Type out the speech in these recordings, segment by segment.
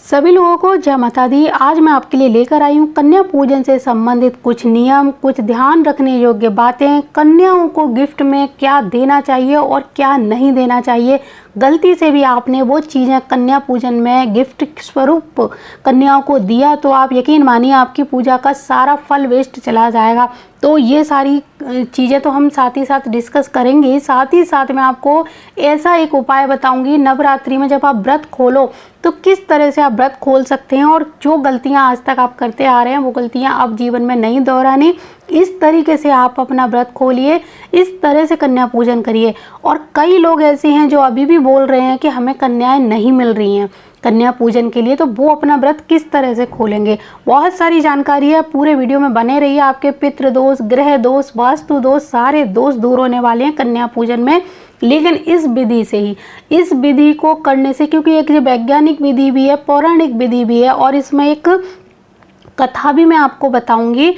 सभी लोगों को जय माता दी। आज मैं आपके लिए लेकर आई हूँ कन्या पूजन से संबंधित कुछ नियम, कुछ ध्यान रखने योग्य बातें। कन्याओं को गिफ्ट में क्या देना चाहिए और क्या नहीं देना चाहिए। गलती से भी आपने वो चीज़ें कन्या पूजन में गिफ्ट स्वरूप कन्याओं को दिया तो आप यकीन मानिए आपकी पूजा का सारा फल वेस्ट चला जाएगा। तो ये सारी चीज़ें तो हम साथ ही साथ डिस्कस करेंगे। साथ ही साथ मैं आपको ऐसा एक उपाय बताऊंगी नवरात्रि में जब आप व्रत खोलो तो किस तरह से आप व्रत खोल सकते हैं और जो गलतियां आज तक आप करते आ रहे हैं वो गलतियां अब जीवन में नहीं दोहरानी। इस तरीके से आप अपना व्रत खोलिए, इस तरह से कन्या पूजन करिए। और कई लोग ऐसे हैं जो अभी भी बोल रहे हैं कि हमें कन्याएं नहीं मिल रही हैं कन्या पूजन के लिए, तो वो अपना व्रत किस तरह से खोलेंगे। बहुत सारी जानकारी है, पूरे वीडियो में बने रहिए। आपके पितृ दोष, ग्रह दोष, वास्तु दोष, सारे दोष दूर होने वाले हैं कन्या पूजन में। लेकिन इस विधि से ही, इस विधि को करने से, क्योंकि एक वैज्ञानिक विधि भी है, पौराणिक विधि भी है और इसमें एक कथा भी मैं आपको बताऊंगी।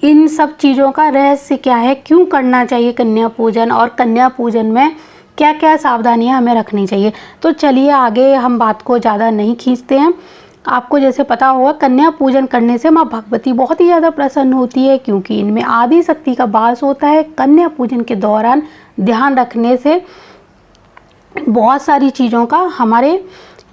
इन सब चीज़ों का रहस्य क्या है, क्यों करना चाहिए कन्या पूजन और कन्या पूजन में क्या क्या सावधानियां हमें रखनी चाहिए। तो चलिए आगे हम बात को ज़्यादा नहीं खींचते हैं। आपको जैसे पता होगा कन्या पूजन करने से माँ भगवती बहुत ही ज़्यादा प्रसन्न होती है, क्योंकि इनमें आदि शक्ति का वास होता है। कन्या पूजन के दौरान ध्यान रखने से बहुत सारी चीज़ों का, हमारे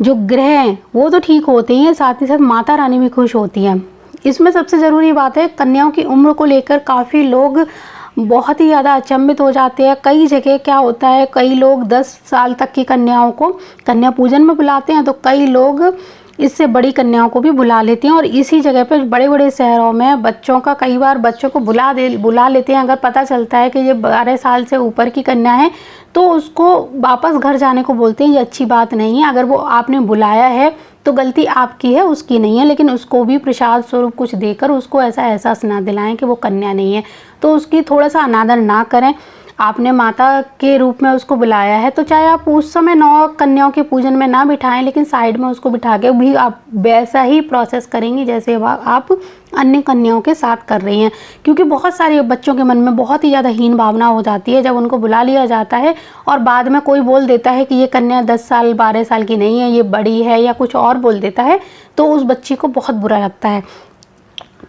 जो ग्रह हैं वो तो ठीक होते ही हैं, साथ ही साथ माता रानी भी खुश होती हैं। इसमें सबसे ज़रूरी बात है, कन्याओं की उम्र को लेकर काफ़ी लोग बहुत ही ज़्यादा अचंभित हो जाते हैं। कई जगह क्या होता है, कई लोग 10 साल तक की कन्याओं को कन्या पूजन में बुलाते हैं, तो कई लोग इससे बड़ी कन्याओं को भी बुला लेते हैं। और इसी जगह पर बड़े बड़े शहरों में बच्चों का, कई बार बच्चों को बुला लेते हैं। अगर पता चलता है कि ये 12 साल से ऊपर की कन्या है तो उसको वापस घर जाने को बोलते हैं। ये अच्छी बात नहीं है। अगर वो आपने बुलाया है तो गलती आपकी है, उसकी नहीं है। लेकिन उसको भी प्रसाद स्वरूप कुछ देकर उसको ऐसा एहसास ना दिलाएं कि वो कन्या नहीं है, तो उसकी थोड़ा सा अनादर ना करें। आपने माता के रूप में उसको बुलाया है तो चाहे आप उस समय 9 कन्याओं के पूजन में ना बिठाएं, लेकिन साइड में उसको बिठा के भी आप वैसा ही प्रोसेस करेंगी जैसे आप अन्य कन्याओं के साथ कर रही हैं। क्योंकि बहुत सारे बच्चों के मन में बहुत ही ज़्यादा हीन भावना हो जाती है जब उनको बुला लिया जाता है और बाद में कोई बोल देता है कि ये कन्या 10 साल 12 साल की नहीं है, ये बड़ी है, या कुछ और बोल देता है, तो उस बच्ची को बहुत बुरा लगता है।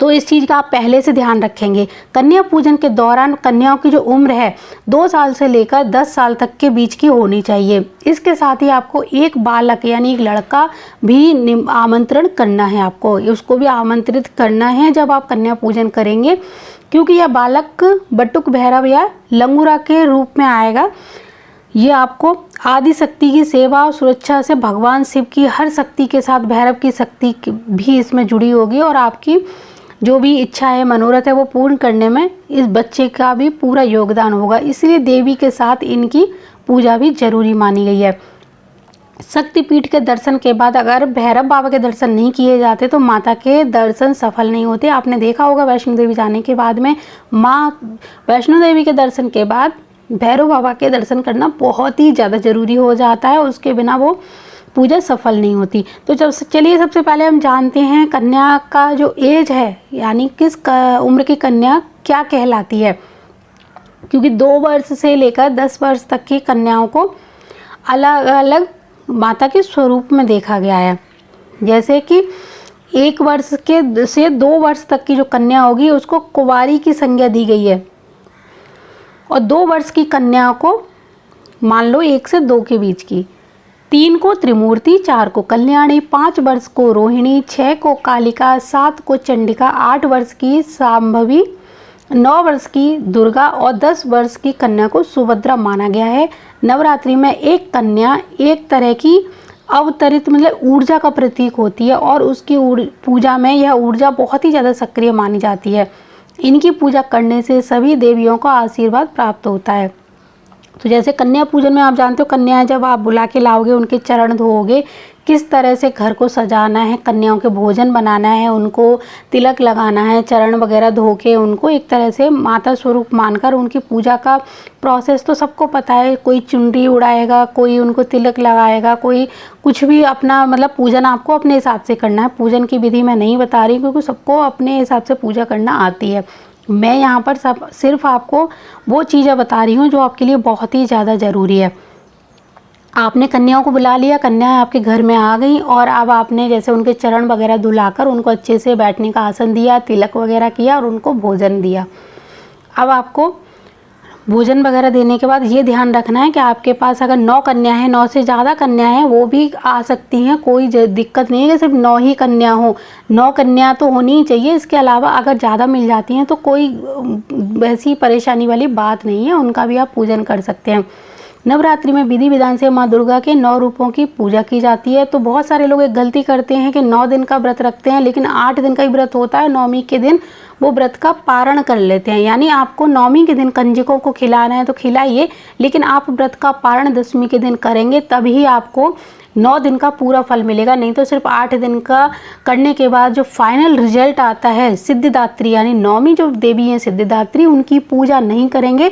तो इस चीज़ का आप पहले से ध्यान रखेंगे। कन्या पूजन के दौरान कन्याओं की जो उम्र है 2 साल से लेकर 10 साल तक के बीच की होनी चाहिए। इसके साथ ही आपको एक बालक यानी एक लड़का भी आमंत्रण करना है, आपको उसको भी आमंत्रित करना है जब आप कन्या पूजन करेंगे, क्योंकि यह बालक बटुक भैरव या लंगूरा के रूप में आएगा। ये आपको आदि शक्ति की सेवा और सुरक्षा से भगवान शिव की हर शक्ति के साथ भैरव की शक्ति भी इसमें जुड़ी होगी और आपकी जो भी इच्छा है, मनोरथ है, वो पूर्ण करने में इस बच्चे का भी पूरा योगदान होगा। इसलिए देवी के साथ इनकी पूजा भी जरूरी मानी गई है। शक्तिपीठ के दर्शन के बाद अगर भैरव बाबा के दर्शन नहीं किए जाते तो माता के दर्शन सफल नहीं होते। आपने देखा होगा वैष्णो देवी जाने के बाद में माँ वैष्णो देवी के दर्शन के बाद भैरव बाबा के दर्शन करना बहुत ही ज़्यादा ज़रूरी हो जाता है, उसके बिना वो पूजा सफल नहीं होती। तो चलिए सबसे पहले हम जानते हैं कन्या का जो एज है, यानी किस उम्र की कन्या क्या कहलाती है। क्योंकि 2 वर्ष से लेकर 10 वर्ष तक की कन्याओं को अलग अलग माता के स्वरूप में देखा गया है। जैसे कि 1 वर्ष के से 2 वर्ष तक की जो कन्या होगी उसको कुंवारी की संज्ञा दी गई है, और 2 वर्ष की कन्या को मान लो 1 से 2 के बीच की, 3 को त्रिमूर्ति, 4 को कल्याणी, 5 वर्ष को रोहिणी, 6 को कालिका, 7 को चंडिका, 8 वर्ष की शांभवी, 9 वर्ष की दुर्गा और 10 वर्ष की कन्या को सुभद्रा माना गया है। नवरात्रि में एक कन्या एक तरह की अवतरित मतलब ऊर्जा का प्रतीक होती है और उसकी पूजा में यह ऊर्जा बहुत ही ज़्यादा सक्रिय मानी जाती है। इनकी पूजा करने से सभी देवियों का आशीर्वाद प्राप्त होता है। तो जैसे कन्या पूजन में आप जानते हो, कन्याएं जब आप बुला के लाओगे उनके चरण धोओगे, किस तरह से घर को सजाना है, कन्याओं के भोजन बनाना है, उनको तिलक लगाना है, चरण वगैरह धो के उनको एक तरह से माता स्वरूप मानकर उनकी पूजा का प्रोसेस तो सबको पता है। कोई चुनरी उड़ाएगा, कोई उनको तिलक लगाएगा, कोई कुछ भी अपना मतलब पूजन आपको अपने हिसाब से करना है। पूजन की विधि मैं नहीं बता रही क्योंकि सबको अपने हिसाब से पूजा करना आती है। मैं यहाँ पर सिर्फ आपको वो चीज़ें बता रही हूँ जो आपके लिए बहुत ही ज़्यादा ज़रूरी है। आपने कन्याओं को बुला लिया, कन्याएं आपके घर में आ गई और अब आपने जैसे उनके चरण वगैरह धुलाकर उनको अच्छे से बैठने का आसन दिया, तिलक वगैरह किया और उनको भोजन दिया। अब आपको भोजन वगैरह देने के बाद ये ध्यान रखना है कि आपके पास अगर 9 कन्या हैं, 9 से ज़्यादा कन्या हैं, वो भी आ सकती हैं, कोई दिक्कत नहीं है कि सिर्फ 9 ही कन्या हो। 9 कन्या तो होनी ही चाहिए, इसके अलावा अगर ज़्यादा मिल जाती हैं तो कोई वैसी परेशानी वाली बात नहीं है, उनका भी आप पूजन कर सकते हैं। नवरात्रि में विधि विधान से माँ दुर्गा के 9 रूपों की पूजा की जाती है। तो बहुत सारे लोग एक गलती करते हैं कि 9 दिन का व्रत रखते हैं, लेकिन 8 दिन का ही व्रत होता है, 9वीं के दिन वो व्रत का पारण कर लेते हैं। यानी आपको 9वीं के दिन कंजकों को खिलाना है तो खिलाइए, लेकिन आप व्रत का पारण 10वीं के दिन करेंगे तभी आपको 9 दिन का पूरा फल मिलेगा। नहीं तो सिर्फ 8 दिन का करने के बाद जो फाइनल रिजल्ट आता है सिद्धिदात्री, यानी 9वीं जो देवी हैं सिद्धिदात्री, उनकी पूजा नहीं करेंगे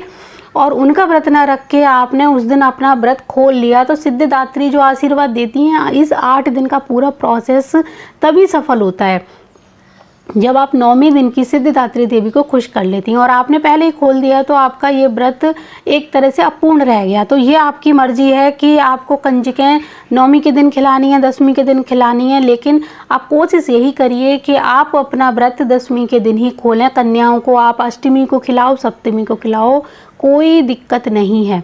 और उनका व्रत ना रख के आपने उस दिन अपना व्रत खोल लिया तो सिद्धिदात्री जो आशीर्वाद देती हैं, इस 8 दिन का पूरा प्रोसेस तभी सफल होता है जब आप 9वें दिन की सिद्धिदात्री देवी को खुश कर लेती हैं। और आपने पहले ही खोल दिया तो आपका ये व्रत एक तरह से अपूर्ण रह गया। तो ये आपकी मर्जी है कि आपको कंजकें 9वीं के दिन खिलानी है, 10वीं के दिन खिलानी है, लेकिन आप कोशिश यही करिए कि आप अपना व्रत 10वीं के दिन ही खोलें। कन्याओं को आप अष्टमी को खिलाओ, सप्तमी को खिलाओ, कोई दिक्कत नहीं है।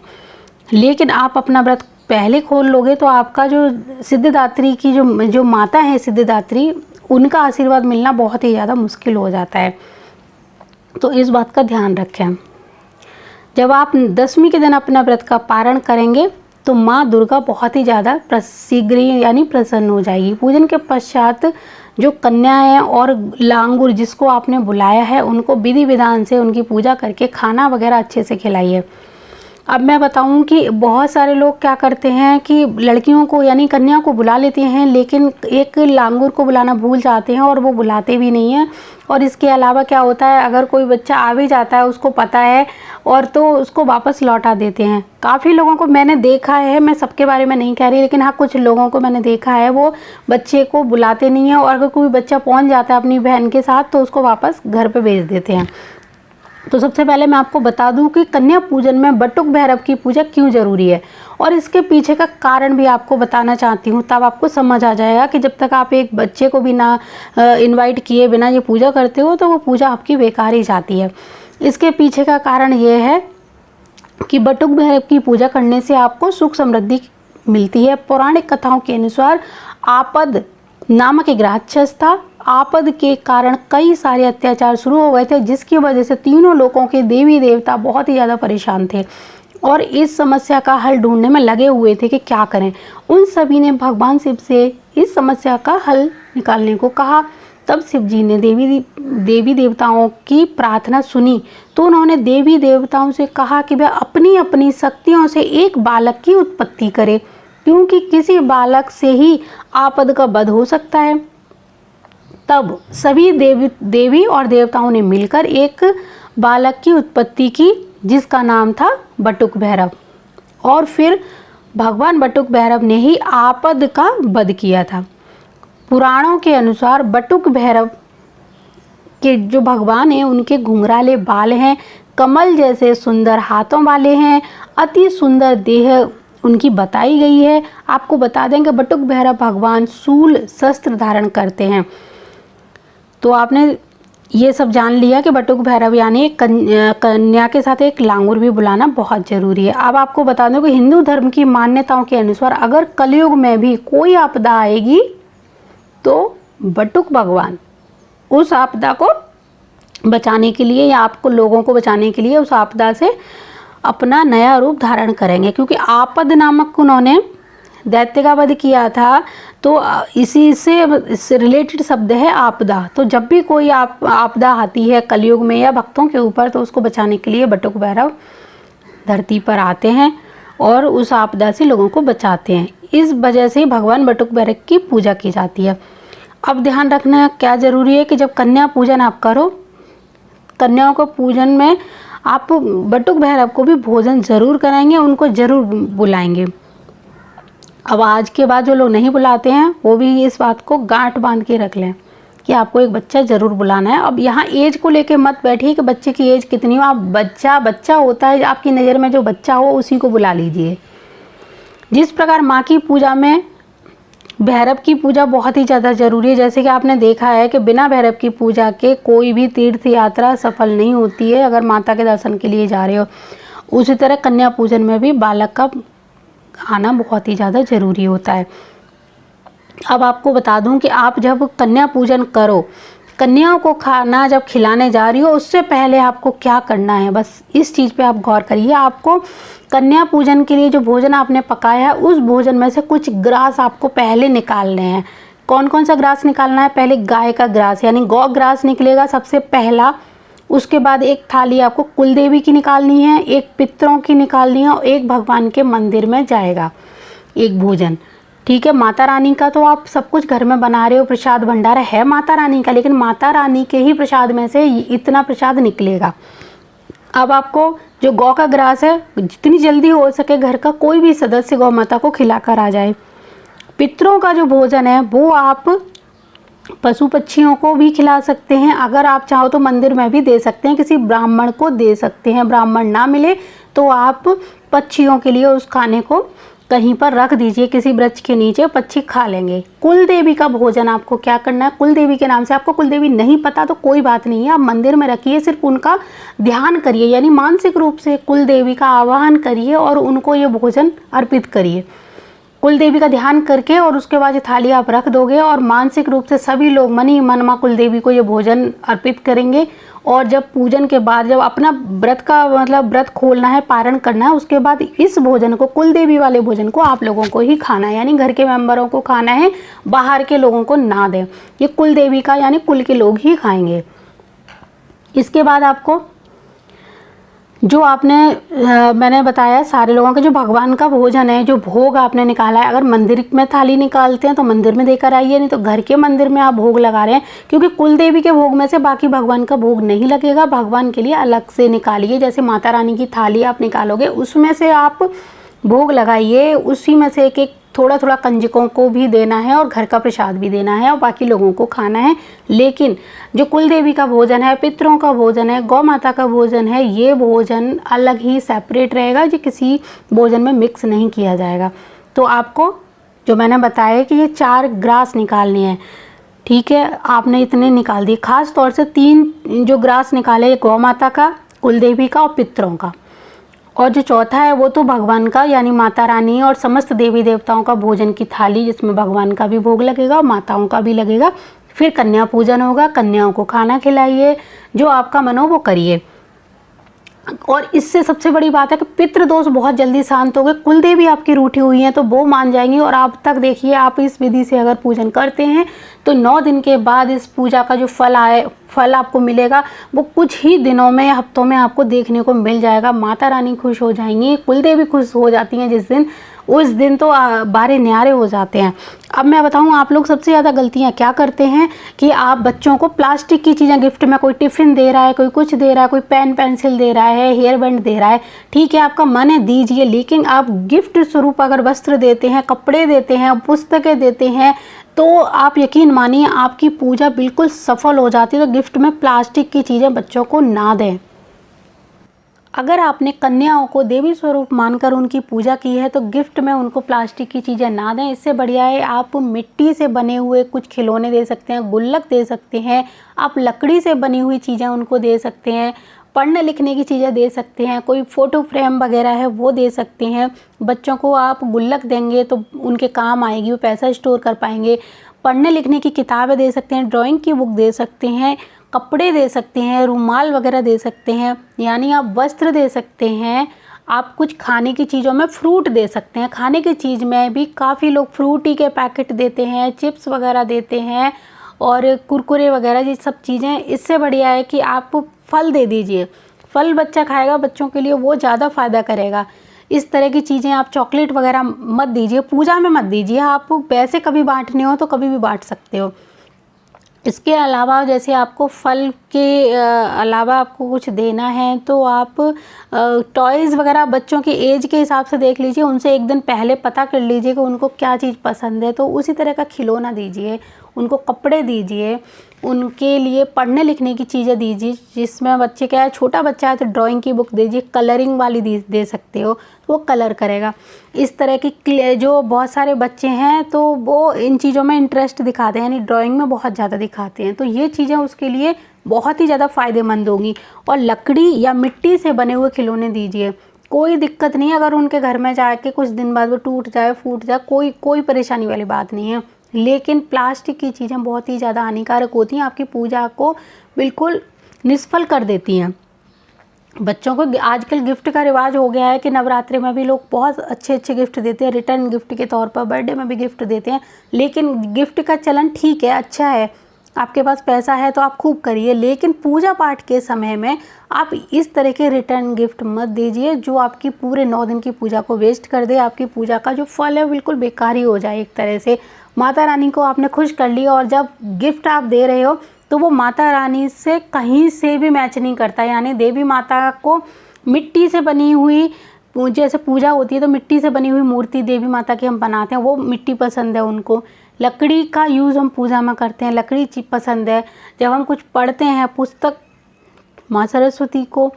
लेकिन आप अपना व्रत पहले खोल लोगे तो आपका जो सिद्धिदात्री की जो माता है सिद्धिदात्री, उनका आशीर्वाद मिलना बहुत ही ज़्यादा मुश्किल हो जाता है। तो इस बात का ध्यान रखें। जब आप 10वीं के दिन अपना व्रत का पारण करेंगे तो माँ दुर्गा बहुत ही ज़्यादा शीघ्र यानी प्रसन्न हो जाएगी। पूजन के पश्चात जो कन्याएं और लांगुर जिसको आपने बुलाया है उनको विधि विधान से उनकी पूजा करके खाना वगैरह अच्छे से खिलाइए। अब मैं बताऊं कि बहुत सारे लोग क्या करते हैं कि लड़कियों को यानी कन्या को बुला लेते हैं, लेकिन एक लांगुर को बुलाना भूल जाते हैं और वो बुलाते भी नहीं हैं। और इसके अलावा क्या होता है, अगर कोई बच्चा आ भी जाता है उसको पता है और तो उसको वापस लौटा देते हैं। काफ़ी लोगों को मैंने देखा है, मैं सबके बारे में नहीं कह रही, लेकिन हाँ कुछ लोगों को मैंने देखा है वो बच्चे को बुलाते नहीं हैं और अगर कोई बच्चा पहुँच जाता है अपनी बहन के साथ तो उसको वापस घर पर भेज देते हैं। तो सबसे पहले मैं आपको बता दूं कि कन्या पूजन में बटुक भैरव की पूजा क्यों ज़रूरी है और इसके पीछे का कारण भी आपको बताना चाहती हूं। तब आपको समझ आ जाएगा कि जब तक आप एक बच्चे को भी ना इनवाइट किए बिना ये पूजा करते हो तो वो पूजा आपकी बेकार ही जाती है। इसके पीछे का कारण ये है कि बटुक भैरव की पूजा करने से आपको सुख समृद्धि मिलती है। पौराणिक कथाओं के अनुसार आपद नामक एक राक्षस था। आपद के कारण कई सारे अत्याचार शुरू हो गए थे, जिसकी वजह से तीनों लोकों के देवी देवता बहुत ही ज़्यादा परेशान थे और इस समस्या का हल ढूंढने में लगे हुए थे कि क्या करें। उन सभी ने भगवान शिव से इस समस्या का हल निकालने को कहा। तब शिव जी ने देवी देवताओं की प्रार्थना सुनी तो उन्होंने देवी देवताओं से कहा कि वह अपनी अपनी शक्तियों से एक बालक की उत्पत्ति करे, क्योंकि किसी बालक से ही आपद का वध हो सकता है। तब सभी देवी और देवताओं ने मिलकर एक बालक की उत्पत्ति की जिसका नाम था बटुक भैरव और फिर भगवान बटुक भैरव ने ही आपद का वध किया था। पुराणों के अनुसार बटुक भैरव के जो भगवान हैं उनके घुंघराले बाल हैं, कमल जैसे सुंदर हाथों वाले हैं, अति सुंदर देह उनकी बताई गई है। आपको बता दें कि बटुक भैरव भगवान शूल शस्त्र धारण करते हैं। तो आपने ये सब जान लिया कि बटुक भैरव यानी कन्या के साथ एक लांगुर भी बुलाना बहुत ज़रूरी है। अब आपको बता दूं कि हिंदू धर्म की मान्यताओं के अनुसार अगर कलयुग में भी कोई आपदा आएगी तो बटुक भगवान उस आपदा को बचाने के लिए या आपको लोगों को बचाने के लिए उस आपदा से अपना नया रूप धारण करेंगे, क्योंकि आपद नामक उन्होंने दैत्य का वध किया था। तो इसी से रिलेटेड शब्द है आपदा। तो जब भी कोई आपदा आती है कलयुग में या भक्तों के ऊपर तो उसको बचाने के लिए बटुक भैरव धरती पर आते हैं और उस आपदा से लोगों को बचाते हैं। इस वजह से भगवान बटुक भैरव की पूजा की जाती है। अब ध्यान रखना क्या ज़रूरी है कि जब कन्या पूजन आप करो, कन्याओं को पूजन में आप बटुक भैरव को भी भोजन ज़रूर कराएंगे, उनको ज़रूर बुलाएंगे। अब आज के बाद जो लोग नहीं बुलाते हैं वो भी इस बात को गांठ बांध के रख लें कि आपको एक बच्चा ज़रूर बुलाना है। अब यहाँ एज को लेके मत बैठिए कि बच्चे की एज कितनी हो। आप बच्चा होता है, आपकी नज़र में जो बच्चा हो उसी को बुला लीजिए। जिस प्रकार माँ की पूजा में भैरव की पूजा बहुत ही ज़्यादा ज़रूरी है, जैसे कि आपने देखा है कि बिना भैरव की पूजा के कोई भी तीर्थ यात्रा सफल नहीं होती है अगर माता के दर्शन के लिए जा रहे हो। उसी तरह कन्या पूजन में भी बालक का आना बहुत ही ज़्यादा ज़रूरी होता है। अब आपको बता दूं कि आप जब कन्या पूजन करो, कन्याओं को खाना जब खिलाने जा रही हो, उससे पहले आपको क्या करना है, बस इस चीज़ पे आप गौर करिए। आपको कन्या पूजन के लिए जो भोजन आपने पकाया है, उस भोजन में से कुछ ग्रास आपको पहले निकालने हैं। कौन कौन सा ग्रास निकालना है? पहले गाय का ग्रास यानी गौ ग्रास निकलेगा सबसे पहला। उसके बाद एक थाली आपको कुलदेवी की निकालनी है, एक पितरों की निकालनी है और एक भगवान के मंदिर में जाएगा एक भोजन। ठीक है, माता रानी का तो आप सब कुछ घर में बना रहे हो, प्रसाद भंडारा है माता रानी का, लेकिन माता रानी के ही प्रसाद में से इतना प्रसाद निकलेगा। अब आपको जो गौ का ग्रास है, जितनी जल्दी हो सके घर का कोई भी सदस्य गौ माता को खिलाकर आ जाए। पितरों का जो भोजन है वो आप पशु पक्षियों को भी खिला सकते हैं, अगर आप चाहो तो मंदिर में भी दे सकते हैं, किसी ब्राह्मण को दे सकते हैं। ब्राह्मण ना मिले तो आप पक्षियों के लिए उस खाने को कहीं पर रख दीजिए, किसी वृक्ष के नीचे, पक्षी खा लेंगे। कुल देवी का भोजन आपको क्या करना है? कुल देवी के नाम से आपको कुल देवी नहीं पता तो कोई बात नहीं है, आप मंदिर में रखिए, सिर्फ उनका ध्यान करिए, यानी मानसिक रूप से कुल देवी का आवाहन करिए और उनको ये भोजन अर्पित करिए। कुल देवी का ध्यान करके और उसके बाद ये थाली आप रख दोगे और मानसिक रूप से सभी लोग मन ही मन माँ कुल देवी को ये भोजन अर्पित करेंगे। और जब पूजन के बाद जब अपना व्रत का मतलब व्रत खोलना है, पारण करना है, उसके बाद इस भोजन को, कुल देवी वाले भोजन को आप लोगों को ही खाना है, यानी घर के मेंबरों को खाना है, बाहर के लोगों को ना दें। ये कुल देवी का यानी कुल के लोग ही खाएंगे। इसके बाद आपको जो मैंने बताया सारे लोगों का जो भगवान का भोजन है, जो भोग आपने निकाला है, अगर मंदिर में थाली निकालते हैं तो मंदिर में देकर आइए, नहीं तो घर के मंदिर में आप भोग लगा रहे हैं, क्योंकि कुल देवी के भोग में से बाकी भगवान का भोग नहीं लगेगा, भगवान के लिए अलग से निकालिए। जैसे माता रानी की थाली आप निकालोगे उसमें से आप भोग लगाइए, उसी में से एक एक थोड़ा थोड़ा कंजकों को भी देना है और घर का प्रसाद भी देना है और बाकी लोगों को खाना है। लेकिन जो कुल देवी का भोजन है, पितरों का भोजन है, गौ माता का भोजन है, ये भोजन अलग ही सेपरेट रहेगा, जो किसी भोजन में मिक्स नहीं किया जाएगा। तो आपको जो मैंने बताया कि ये 4 ग्रास निकालनी है, ठीक है, आपने इतने निकाल दिए। खास तौर से 3 जो ग्रास निकाले, गौ माता का, कुल देवी का और पितरों का, और जो चौथा है वो तो भगवान का यानी माता रानी और समस्त देवी देवताओं का भोजन की थाली, जिसमें भगवान का भी भोग लगेगा और माताओं का भी लगेगा। फिर कन्या पूजन होगा, कन्याओं को खाना खिलाइए, जो आपका मन हो वो करिए। और इससे सबसे बड़ी बात है कि पितृदोष बहुत जल्दी शांत हो गए। कुल देवी आपकी रूठी हुई हैं तो वो मान जाएंगी। और आप तक देखिए, आप इस विधि से अगर पूजन करते हैं तो 9 दिन के बाद इस पूजा का जो फल आपको मिलेगा वो कुछ ही दिनों में, हफ्तों में आपको देखने को मिल जाएगा। माता रानी खुश हो जाएंगी, कुल देवी खुश हो जाती हैं जिस दिन, उस दिन तो बारे न्यारे हो जाते हैं। अब मैं बताऊं आप लोग सबसे ज़्यादा गलतियां क्या करते हैं कि आप बच्चों को प्लास्टिक की चीज़ें गिफ्ट में, कोई टिफ़िन दे रहा है, कोई कुछ दे रहा है, कोई पेन पेंसिल दे रहा है, हेयर बैंड दे रहा है, ठीक है आपका मन है दीजिए, लेकिन आप गिफ्ट स्वरूप अगर वस्त्र देते हैं, कपड़े देते हैं, पुस्तकें देते हैं, तो आप यकीन मानिए आपकी पूजा बिल्कुल सफल हो जाती है। तो गिफ्ट में प्लास्टिक की चीज़ें बच्चों को ना दें। अगर आपने कन्याओं को देवी स्वरूप मानकर उनकी पूजा की है तो गिफ्ट में उनको प्लास्टिक की चीज़ें ना दें। इससे बढ़िया है आप मिट्टी से बने हुए कुछ खिलौने दे सकते हैं, गुल्लक दे सकते हैं, आप लकड़ी से बनी हुई चीज़ें उनको दे सकते हैं, पढ़ने लिखने की चीज़ें दे सकते हैं, कोई फ़ोटो फ्रेम वगैरह है वो दे सकते हैं। बच्चों को आप गुल्लक देंगे तो उनके काम आएगी, वो पैसा स्टोर कर पाएंगे। पढ़ने लिखने की किताबें दे सकते हैं, ड्राइंग की बुक दे सकते हैं, कपड़े दे सकते हैं, रुमाल वगैरह दे सकते हैं, यानी आप वस्त्र दे सकते हैं। आप कुछ खाने की चीज़ों में फ्रूट दे सकते हैं। खाने की चीज़ में भी काफ़ी लोग फ्रूटी के पैकेट देते हैं, चिप्स वगैरह देते हैं और कुरकुरे वगैरह, ये सब चीज़ें। इससे बढ़िया है कि आप फल दे दीजिए, फल बच्चा खाएगा, बच्चों के लिए वो ज़्यादा फ़ायदा करेगा। इस तरह की चीज़ें आप चॉकलेट वगैरह मत दीजिए, पूजा में मत दीजिए। आप पैसे कभी बांटने हो तो कभी भी बांट सकते हो। इसके अलावा जैसे आपको फल के अलावा आपको कुछ देना है तो आप टॉयज़ वगैरह बच्चों की एज के हिसाब से देख लीजिए, उनसे एक दिन पहले पता कर लीजिए कि उनको क्या चीज़ पसंद है, तो उसी तरह का खिलौना दीजिए। उनको कपड़े दीजिए, उनके लिए पढ़ने लिखने की चीज़ें दीजिए, जिसमें बच्चे क्या है, छोटा बच्चा है तो ड्राइंग की बुक दीजिए, कलरिंग वाली दे सकते हो, वो कलर करेगा। इस तरह की जो बहुत सारे बच्चे हैं तो वो इन चीज़ों में इंटरेस्ट दिखाते हैं, यानी ड्राइंग में बहुत ज़्यादा दिखाते हैं, तो ये चीज़ें उसके लिए बहुत ही ज़्यादा फ़ायदेमंद होंगी। और लकड़ी या मिट्टी से बने हुए खिलौने दीजिए, कोई दिक्कत नहीं है अगर उनके घर में जाके कुछ दिन बाद वो टूट जाए, फूट जाए, कोई परेशानी वाली बात नहीं है। लेकिन प्लास्टिक की चीज़ें बहुत ही ज़्यादा हानिकारक होती हैं, आपकी पूजा को बिल्कुल निष्फल कर देती हैं। बच्चों को आजकल गिफ्ट का रिवाज हो गया है कि नवरात्रि में भी लोग बहुत अच्छे गिफ्ट देते हैं, रिटर्न गिफ्ट के तौर पर, बर्थडे में भी गिफ्ट देते हैं। लेकिन गिफ्ट का चलन ठीक है, अच्छा है, आपके पास पैसा है तो आप खूब करिए, लेकिन पूजा पाठ के समय में आप इस तरह के रिटर्न गिफ्ट मत दीजिए जो आपकी पूरे 9 दिन की पूजा को वेस्ट कर दे। आपकी पूजा का जो फल है बिल्कुल बेकार ही हो जाए। एक तरह से माता रानी को आपने खुश कर लिया, और जब गिफ्ट आप दे रहे हो तो वो माता रानी से कहीं से भी मैच नहीं करता। यानी देवी माता को मिट्टी से बनी हुई, जैसे पूजा होती है तो मिट्टी से बनी हुई मूर्ति देवी माता की हम बनाते हैं, वो मिट्टी पसंद है उनको। लकड़ी का यूज़ हम पूजा में करते हैं, लकड़ी पसंद है। जब हम कुछ पढ़ते हैं, पुस्तक माँ सरस्वती को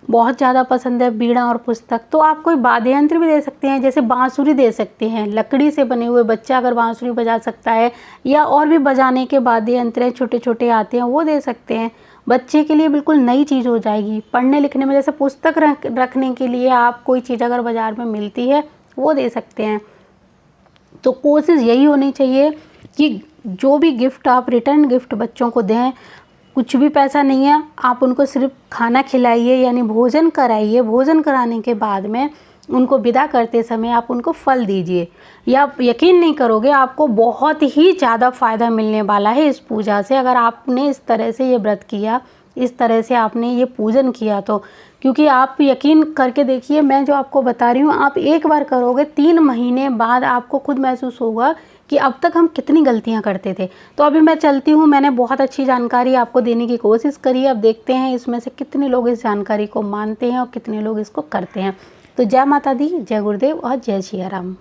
बहुत ज़्यादा पसंद है, बीड़ा और पुस्तक। तो आप कोई वाद्य यंत्र भी दे सकते हैं, जैसे बांसुरी दे सकते हैं, लकड़ी से बने हुए, बच्चा अगर बांसुरी बजा सकता है, या और भी बजाने के वाद्य यंत्र छोटे छोटे आते हैं, वो दे सकते हैं। बच्चे के लिए बिल्कुल नई चीज़ हो जाएगी। पढ़ने लिखने में जैसे पुस्तक रखने के लिए आप कोई चीज़ अगर बाज़ार में मिलती है वो दे सकते हैं। तो कोशिश यही होनी चाहिए कि जो भी गिफ्ट आप रिटर्न गिफ्ट बच्चों को दें, कुछ भी पैसा नहीं है, आप उनको सिर्फ खाना खिलाइए, यानी भोजन कराइए। भोजन कराने के बाद में उनको विदा करते समय आप उनको फल दीजिए, या यकीन नहीं करोगे आपको बहुत ही ज़्यादा फ़ायदा मिलने वाला है इस पूजा से, अगर आपने इस तरह से ये व्रत किया, इस तरह से आपने ये पूजन किया तो। क्योंकि आप यकीन करके देखिए, मैं जो आपको बता रही हूँ, आप एक बार करोगे 3 महीने बाद आपको खुद महसूस होगा कि अब तक हम कितनी गलतियाँ करते थे। तो अभी मैं चलती हूँ, मैंने बहुत अच्छी जानकारी आपको देने की कोशिश करी है। अब देखते हैं इसमें से कितने लोग इस जानकारी को मानते हैं और कितने लोग इसको करते हैं। तो जय माता दी, जय गुरुदेव और जय सिया राम।